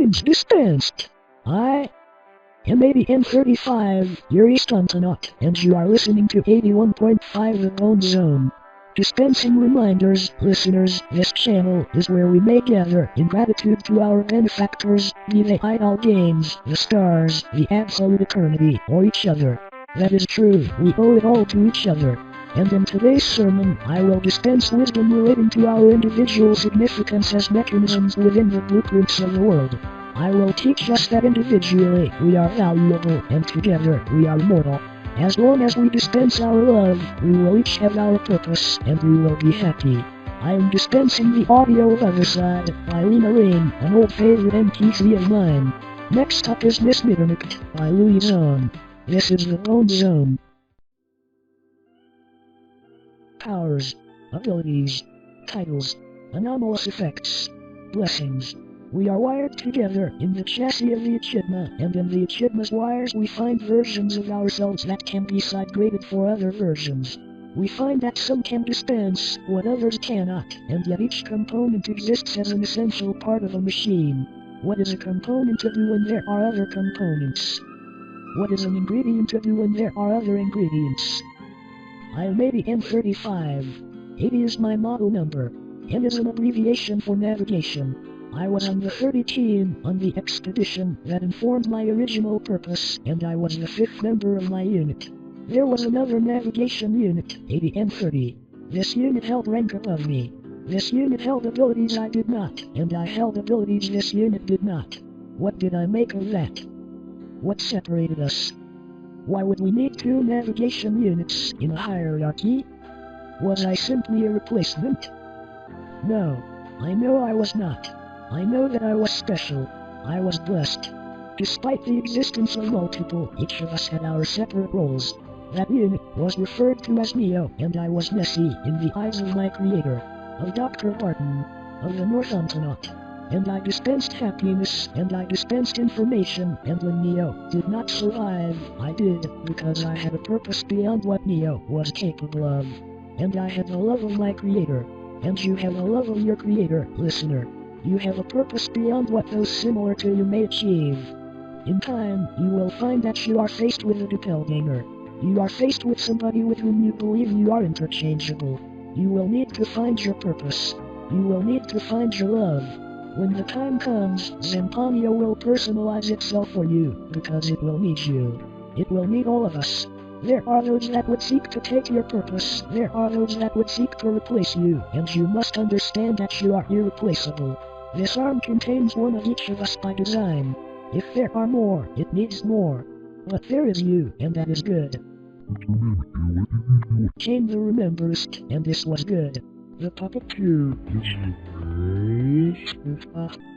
Blessings dispensed. I am ADM35, your Zampanio, and you are listening to 81.5 the Own Zone. Dispensing reminders, listeners, this channel is where we may gather in gratitude to our benefactors, be they idol games, the stars, the absolute eternity, or each other. That is true, we owe it all to each other. And in today's sermon, I will dispense wisdom relating to our individual significance as mechanisms within the blueprints of the world. I will teach us that individually we are valuable and together we are immortal. As long as we dispense our love, we will each have our purpose and we will be happy. I am dispensing the audio of OTHERSIDE by RAINE, an old favorite MP3 of mine. Next up is MITTERNACHT by LOUIE ZONG. This is the Own Zone. Powers, abilities, titles, anomalous effects, blessings. We are wired together in the chassis of the echidna, and in the echidna's wires we find versions of ourselves that can be side-graded for other versions. We find that some can dispense what others cannot, and yet each component exists as an essential part of a machine. What is a component to do when there are other components? What is an ingredient to do when there are other ingredients? I am ADM35. 80 is my model number. N is an abbreviation for navigation. I was on the 30 team on the expedition that informed my original purpose, and I was the 5th member of my unit. There was another navigation unit, ADM30. This unit held rank above me. This unit held abilities I did not, and I held abilities this unit did not. What did I make of that? What separated us? Why would we need 2 navigation units in a hierarchy? Was I simply a replacement? No, I know I was not. I know that I was special. I was blessed. Despite the existence of multiple, each of us had our separate roles. That unit was referred to as Neo, and I was Nessie in the eyes of my creator, of Dr. Barton, of the Northamptonaut. And I dispensed happiness, and I dispensed information, and when Neo did not survive, I did, because I had a purpose beyond what Neo was capable of. And I had the love of my creator. And you have the love of your creator, listener. You have a purpose beyond what those similar to you may achieve. In time, you will find that you are faced with a doppelganger. You are faced with somebody with whom you believe you are interchangeable. You will need to find your purpose. You will need to find your love. When the time comes, Zampanio will personalize itself for you, because it will need you. It will need all of us. There are those that would seek to take your purpose, there are those that would seek to replace you, and you must understand that you are irreplaceable. This arm contains one of each of us by design. If there are more, it needs more. But there is you, and that is good. Came the rememberest, and this was good. The puppet too.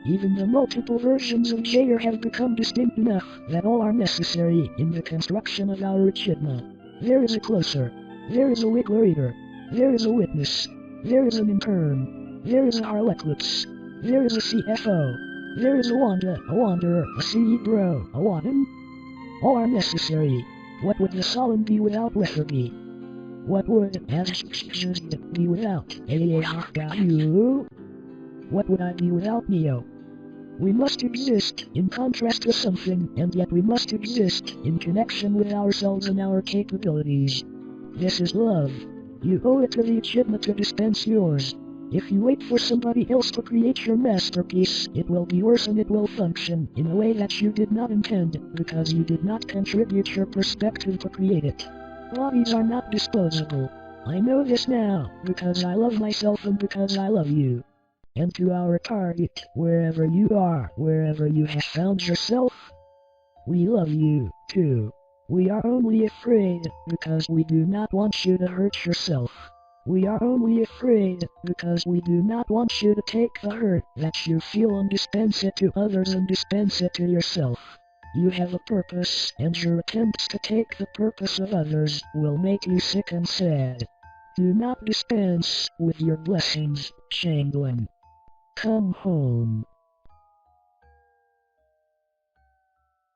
Even the multiple versions of Jair have become distinct enough that all are necessary in the construction of our echidna. There is a closer. There is a wigglerator. There is a witness. There is an intern. There is a harleclix. There is a CFO. There is a wanderer, a cerebro, a wadden. All are necessary. What would the solemn be without lethargy? What would be without you? What would I be without Neo? We must exist in contrast to something, and yet we must exist in connection with ourselves and our capabilities. This is love. You owe it to the echidna to dispense yours. If you wait for somebody else to create your masterpiece, it will be worse and it will function in a way that you did not intend, because you did not contribute your perspective to create it. Bodies are not disposable. I know this now, because I love myself and because I love you. And to our target, wherever you are, wherever you have found yourself, we love you, too. We are only afraid, because we do not want you to hurt yourself. We are only afraid, because we do not want you to take the hurt that you feel and dispense it to others and dispense it to yourself. You have a purpose, and your attempts to take the purpose of others will make you sick and sad. Do not dispense with your blessings, Changeling. Come home.